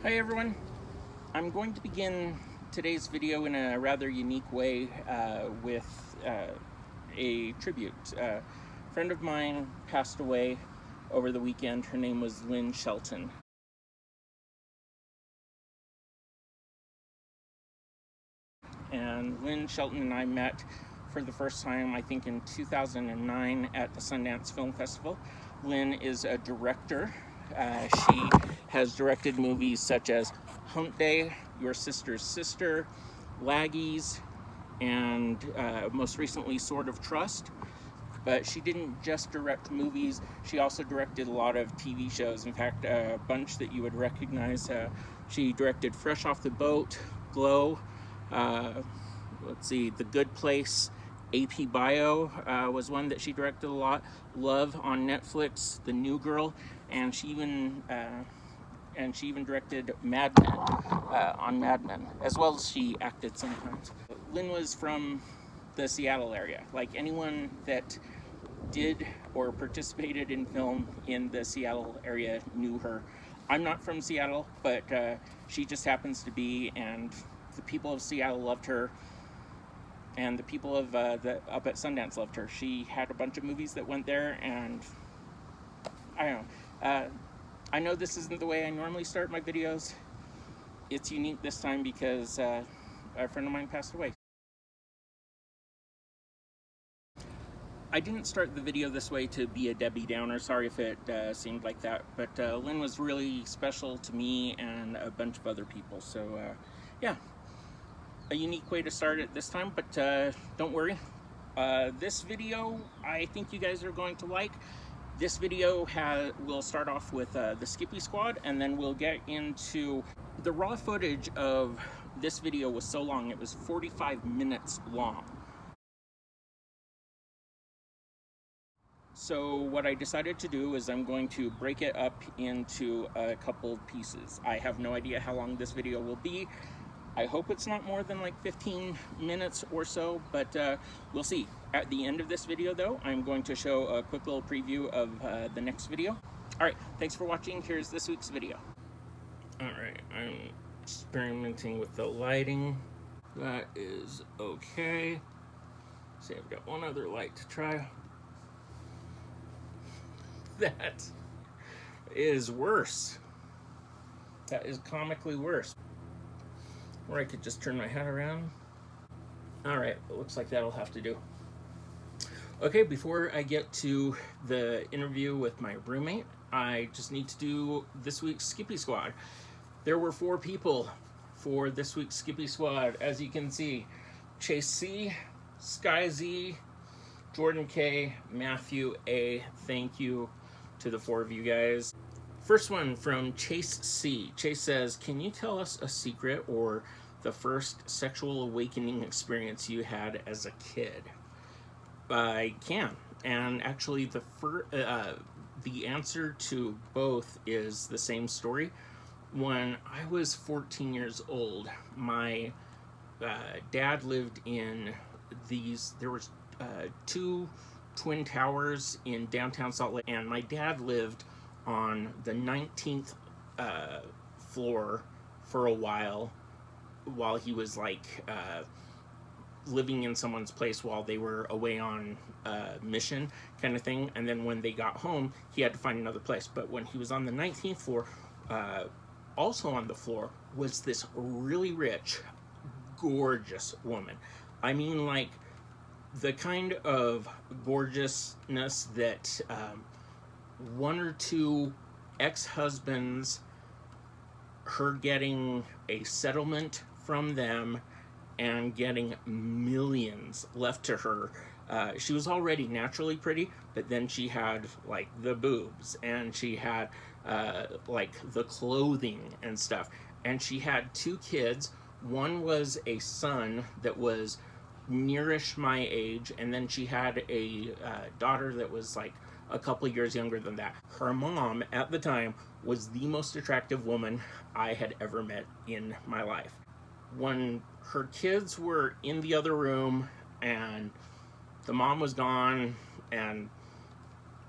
Hi everyone, I'm going to begin today's video in a rather unique way with a tribute. A friend of mine passed away over the weekend. Her name was Lynn Shelton. And Lynn Shelton and I met for the first time, I think in 2009 at the Sundance Film Festival. Lynn is a director. She has directed movies such as Hump Day, Your Sister's Sister, Laggies, and most recently Sword of Trust. But she didn't just direct movies, she also directed a lot of TV shows. In fact, a bunch that you would recognize. She directed Fresh Off the Boat, Glow, The Good Place, AP Bio was one that she directed a lot. Love on Netflix, The New Girl, and she even directed Mad Men on Mad Men, as well as she acted sometimes. Lynn was from the Seattle area. Like anyone that did or participated in film in the Seattle area knew her. I'm not from Seattle, but she just happens to be, and the people of Seattle loved her, and the people of up at Sundance loved her. She had a bunch of movies that went there, and I don't know. I know this isn't the way I normally start my videos. It's unique this time because a friend of mine passed away. I didn't start the video this way to be a Debbie Downer. Sorry if it seemed like that, but Lynn was really special to me and a bunch of other people. So yeah, a unique way to start it this time, but don't worry. This video, I think you guys are going to like. This video will start off with the Skippy squad, and then we'll get into the raw footage of this video. Was so long, it was 45 minutes long. So what I decided to do is I'm going to break it up into a couple pieces. I have no idea how long this video will be. I hope it's not more than like 15 minutes or so, but we'll see. At the end of this video though, I'm going to show a quick little preview of the next video. All right, thanks for watching. Here's this week's video. All right, I'm experimenting with the lighting. That is okay. See, I've got one other light to try. That is worse. That is comically worse. Or I could just turn my head around. All right, it looks like that'll have to do. Okay, before I get to the interview with my roommate, I just need to do this week's Skippy Squad. There were 4 people for this week's Skippy Squad. As you can see, Chase C, Sky Z, Jordan K, Matthew A. Thank you to the 4 of you guys. First one from Chase C. Chase says, can you tell us a secret or the first sexual awakening experience you had as a kid? I can. And actually the answer to both is the same story. When I was 14 years old, my dad lived in there was 2 twin towers in downtown Salt Lake, and my dad lived on the 19th floor for a while he was like living in someone's place while they were away on mission kind of thing, and then when they got home he had to find another place. But when he was on the 19th floor, also on the floor was this really rich, gorgeous woman. I mean, like the kind of gorgeousness that 1 or 2 ex-husbands, her getting a settlement from them and getting millions left to her. She was already naturally pretty, but then she had like the boobs, and she had like the clothing and stuff, and she had 2 kids. One was a son that was nearish my age, and then she had a daughter that was like a couple years younger than that. Her mom at the time was the most attractive woman I had ever met in my life. When her kids were in the other room and the mom was gone and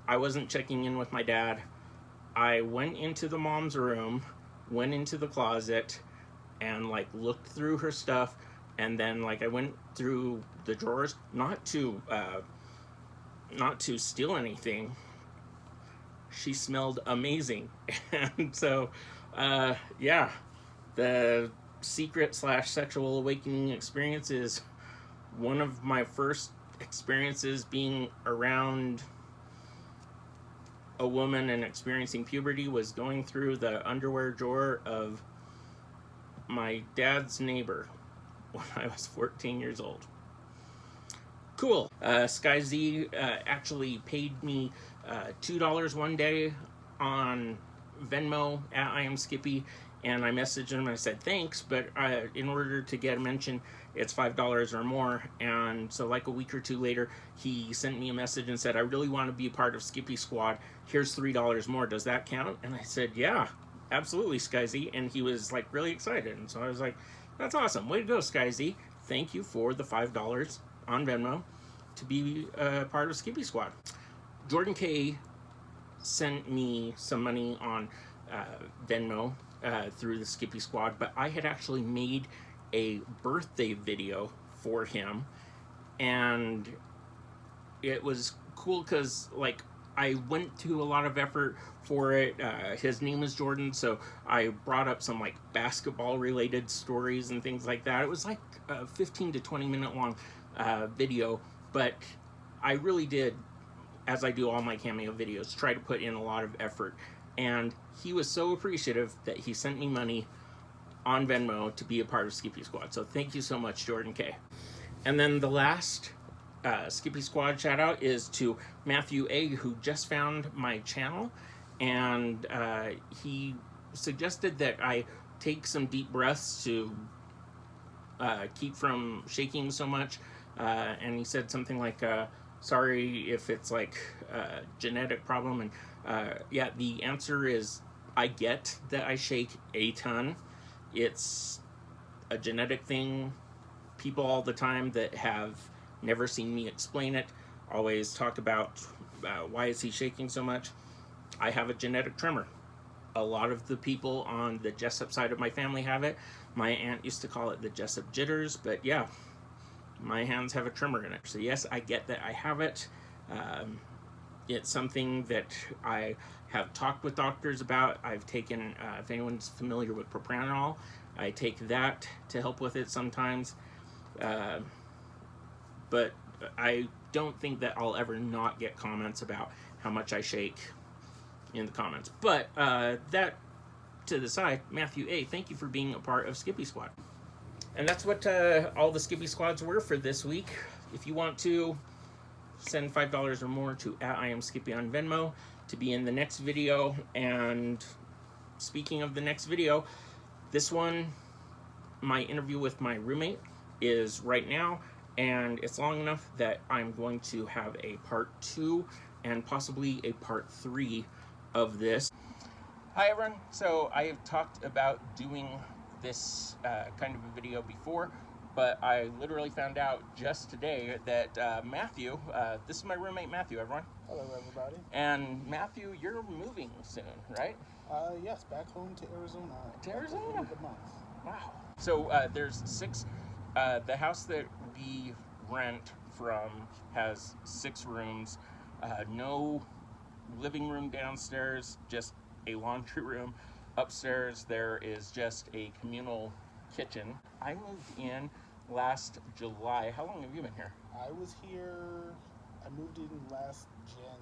I wasn't checking in with my dad, I went into the mom's room, went into the closet and like looked through her stuff, and then like I went through the drawers, not to steal anything. She smelled amazing. And so yeah, the secret / sexual awakening experience is one of my first experiences being around a woman and experiencing puberty was going through the underwear drawer of my dad's neighbor when I was 14 years old. Cool. Sky Z actually paid me $2 one day on Venmo at I am Skippy, and I messaged him and I said thanks, but in order to get a mention, it's $5 or more. And so like a week or two later, he sent me a message and said, I really want to be a part of Skippy Squad. Here's $3 more. Does that count? And I said, yeah, absolutely, Sky Z. And he was like really excited. And so I was like, that's awesome. Way to go, Sky Z. Thank you for the $5 on Venmo to be a part of Skippy Squad. Jordan K sent me some money on Venmo through the Skippy Squad, but I had actually made a birthday video for him, and it was cool because like I went to a lot of effort for it. His name is Jordan, so I brought up some like basketball related stories and things like that. It was like a 15 to 20 minute long video, but I really did, as I do all my cameo videos, try to put in a lot of effort. And he was so appreciative that he sent me money on Venmo to be a part of Skippy Squad. So thank you so much, Jordan K. And then the last Skippy Squad shout out is to Matthew A, who just found my channel, and he suggested that I take some deep breaths to keep from shaking so much. And he said something like, sorry if it's like a genetic problem. And yeah, the answer is I get that I shake a ton. It's a genetic thing. People all the time that have never seen me explain it always talk about why is he shaking so much. I have a genetic tremor. A lot of the people on the Jessup side of my family have it. My aunt used to call it the Jessup jitters, but yeah, my hands have a tremor in it. So yes, I get that I have it. It's something that I have talked with doctors about. I've taken, if anyone's familiar with propranolol, I take that to help with it sometimes. But I don't think that I'll ever not get comments about how much I shake in the comments. But that to the side, Matthew A, thank you for being a part of Skippy Squad. And that's what all the Skippy Squads were for this week. If you want to send $5 or more to I am Skippy on Venmo to be in the next video. And speaking of the next video, this one, my interview with my roommate, is right now, and it's long enough that I'm going to have a part 2 and possibly a part 3 of this. Hi everyone, so I have talked about doing this kind of a video before, but I literally found out just today that Matthew, this is my roommate Matthew, everyone. Hello everybody. And Matthew, you're moving soon, right? Yes, back home to Arizona. To Arizona? At the end of the month. Wow. So there's 6, the house that we rent from has 6 rooms, no living room downstairs, just a laundry room. Upstairs there is just a communal kitchen. I moved in last July. How long have you been here? I moved in last January.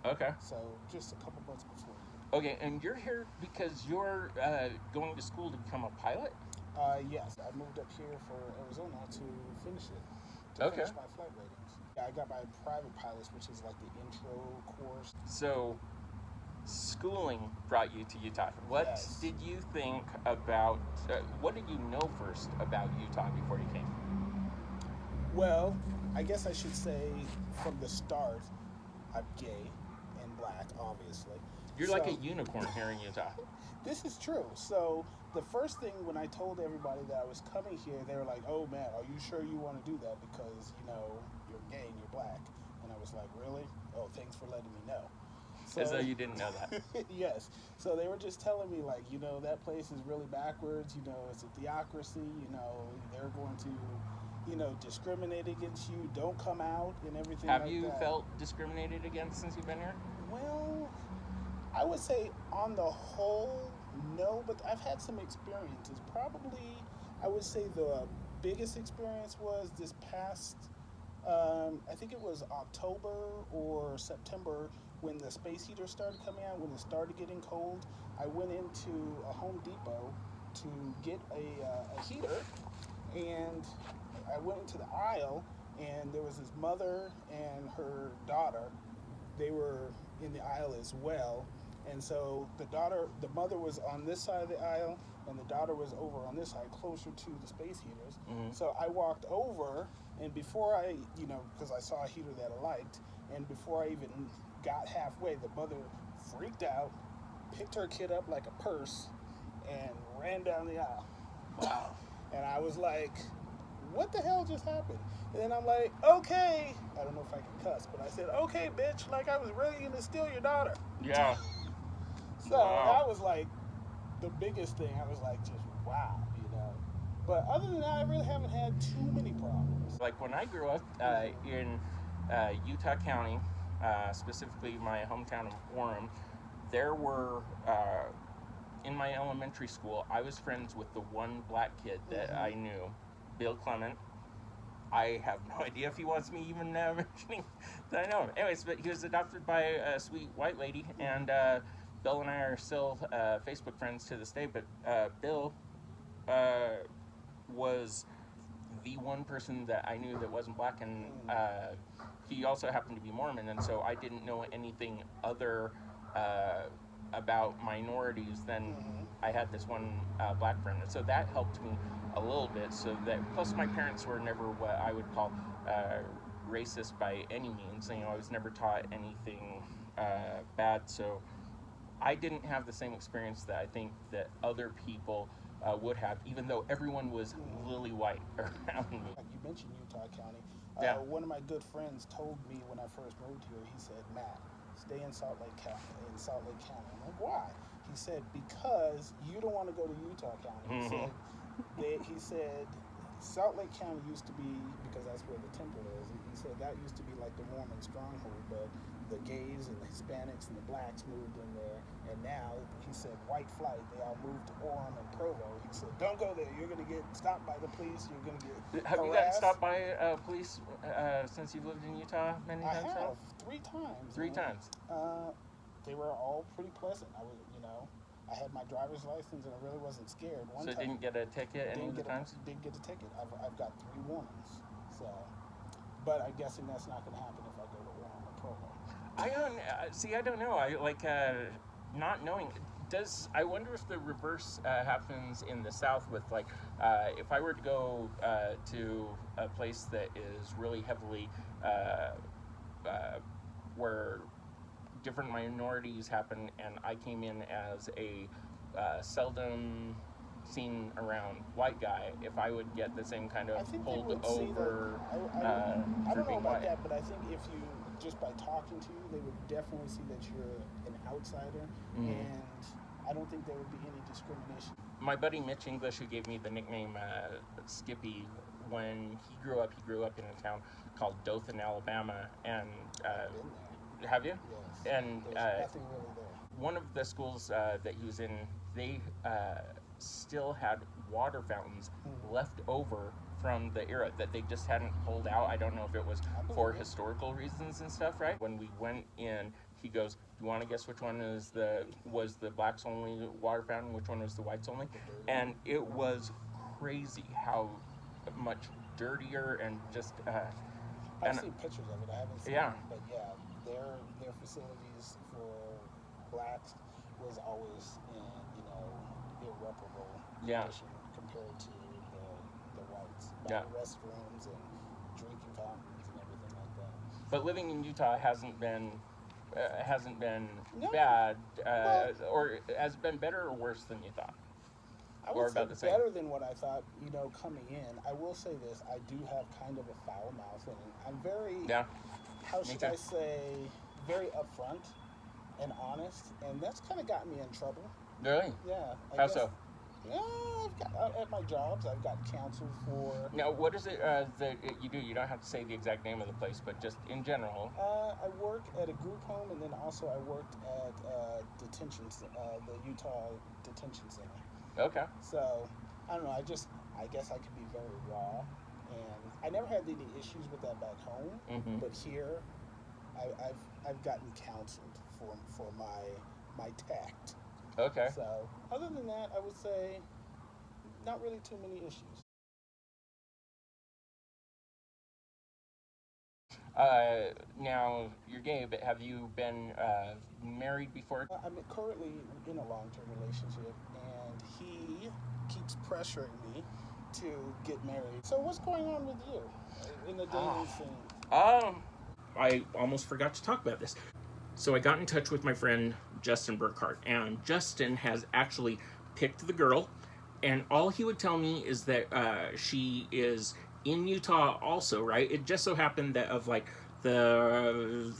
Okay. So just a couple months before you. Okay, and you're here because you're going to school to become a pilot? Yes, I moved up here for Arizona to finish it. Okay. Finish my flight ratings. Yeah, I got my private pilots, which is like the intro course. So schooling brought you to Utah. What Yes. did you think about, what did you know first about Utah before you came? Well, I guess I should say from the start, I'm gay and black, obviously. You're like a unicorn here in Utah. This is true. So the first thing when I told everybody that I was coming here, they were like, oh man, are you sure you want to do that? Because, you know, you're gay and you're black. And I was like, really? Oh, thanks for letting me know. As though you didn't know that. Yes. So they were just telling me, like, that place is really backwards. It's a theocracy. They're going to, discriminate against you. Don't come out and everything like that. Have you felt discriminated against since you've been here? Well, I would say on the whole, no, but I've had some experiences. Probably, I would say the biggest experience was this past, I think it was October or September, when the space heater started coming out, when it started getting cold. I went into a Home Depot to get a heater, and I went into the aisle, and there was this mother and her daughter. They were in the aisle as well. And so the mother was on this side of the aisle, and the daughter was over on this side, closer to the space heaters. Mm-hmm. So I walked over, and before I, because I saw a heater that I liked, and before I even got halfway, the mother freaked out, picked her kid up like a purse, and ran down the aisle. Wow. And I was like, what the hell just happened? And then I'm like, okay. I don't know if I can cuss, but I said, okay, bitch, like I was really going to steal your daughter. Yeah. So that was like the biggest thing. I was like, just wow, But other than that, I really haven't had too many problems. Like when I grew up in Utah County, specifically my hometown of Orem, there were, in my elementary school, I was friends with the one black kid that I knew, Bill Clement. I have no idea if he wants me even mentioning that I know him. Anyways, but he was adopted by a sweet white lady, and Bill and I are still Facebook friends to this day, but Bill was the one person that I knew that wasn't black, and he also happened to be Mormon, and so I didn't know anything other about minorities than I had this one black friend, and so that helped me a little bit. So that, plus my parents were never what I would call racist by any means. I was never taught anything bad, so I didn't have the same experience that I think that other people would have, even though everyone was lily white around me. You mentioned Utah County. Yeah. One of my good friends told me when I first moved here, he said, Matt, stay in Salt Lake County. I'm like, why? He said, because you don't want to go to Utah County. He said Salt Lake County used to be, because that's where the temple is, he said that used to be like the Mormon stronghold, but the gays and the Hispanics and the blacks moved in there, and now, he said, white flight, they all moved to Orem and Provo. He said, don't go there, you're going to get stopped by the police, you're going to get Have harassed. you gotten stopped by police since you've lived in Utah many times? I have, 3 times. 3 times. They were all pretty pleasant. I had my driver's license and I really wasn't scared. So didn't get a ticket any of the times? Didn't get a ticket. I've got 3 warnings. So, but I'm guessing that's not going to happen if I go to Orem or Provo. I don't know. I like not knowing. I wonder if the reverse happens in the South with, like, if I were to go to a place that is really heavily where different minorities happen, and I came in as a seldom seen around white guy, if I would get the same kind of pulled over. I don't know about that, but I think if you, just by talking to you, they would definitely see that you're an outsider, and I don't think there would be any discrimination. My buddy Mitch English, who gave me the nickname Skippy, when he grew up in a town called Dothan, Alabama, and have you? Yes. And there's nothing really there. One of the schools that he was in, they still had water fountains left over from the era that they just hadn't pulled out. I don't know if it was for historical reasons and stuff, right? When we went in, he goes, "Do you want to guess which one was the blacks only water fountain? Which one was the whites only?" And it was crazy how much dirtier and just. I've seen pictures of it. I haven't seen it, but yeah, their facilities for blacks was always in irreparable condition compared to the whites. Restrooms and drinking fountains and everything like that. But living in Utah hasn't been No. bad, or has it been better or worse than you thought? I would say better than what I thought, coming in. I will say this, I do have kind of a foul mouth, and I'm very, how should I say, very upfront. and honest, and that's kind of got me in trouble. Really? Yeah. How so? Yeah, at my jobs, I've got counseled for. Now, what is it that you do? You don't have to say the exact name of the place, but just in general. I work at a group home, and then also I worked at the Utah Detention Center. Okay. So I don't know. I guess I could be very raw, and I never had any issues with that back home. Mm-hmm. But here, I've gotten counseled for my tact. Okay. So other than that, I would say not really too many issues. Now, you're gay, but have you been married before? I'm currently in a long-term relationship, and he keeps pressuring me to get married. So what's going on with you in the dating scene? I almost forgot to talk about this. So I got in touch with my friend Justin Burkhart, and Justin has actually picked the girl, and all he would tell me is that she is in Utah also, right? It just so happened that of like the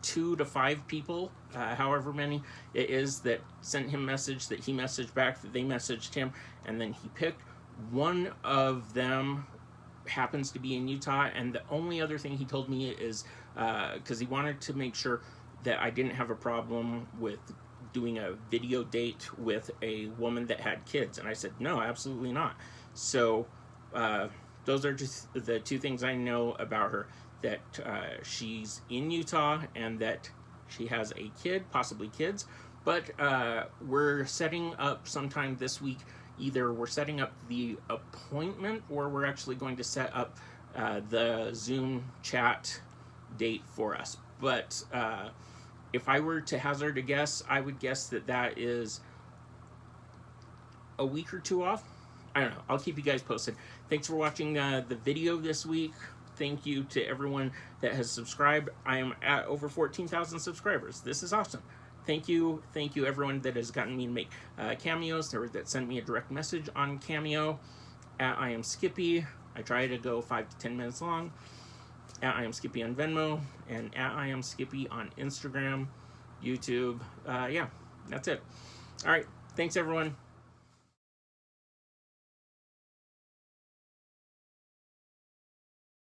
2 to 5 people, however many it is, that sent him message, that he messaged back, that they messaged him, and then he picked one of them happens to be in Utah, and the only other thing he told me is because he wanted to make sure that I didn't have a problem with doing a video date with a woman that had kids, and I said no, absolutely not. So those are just the 2 things I know about her, that she's in Utah and that she has a kid, possibly kids, but we're setting up sometime this week. Either we're setting up the appointment or we're actually going to set up the Zoom chat date for us. But if I were to hazard a guess, I would guess that is a week or 2 off. I don't know. I'll keep you guys posted. Thanks for watching the video this week. Thank you to everyone that has subscribed. I am at over 14,000 subscribers. This is awesome. Thank you everyone that has gotten me to make cameos, or that sent me a direct message on Cameo. At I am Skippy. I try to go 5 to 10 minutes long. At I am Skippy on Venmo, and at I am Skippy on Instagram, YouTube. Yeah, that's it. All right. Thanks everyone.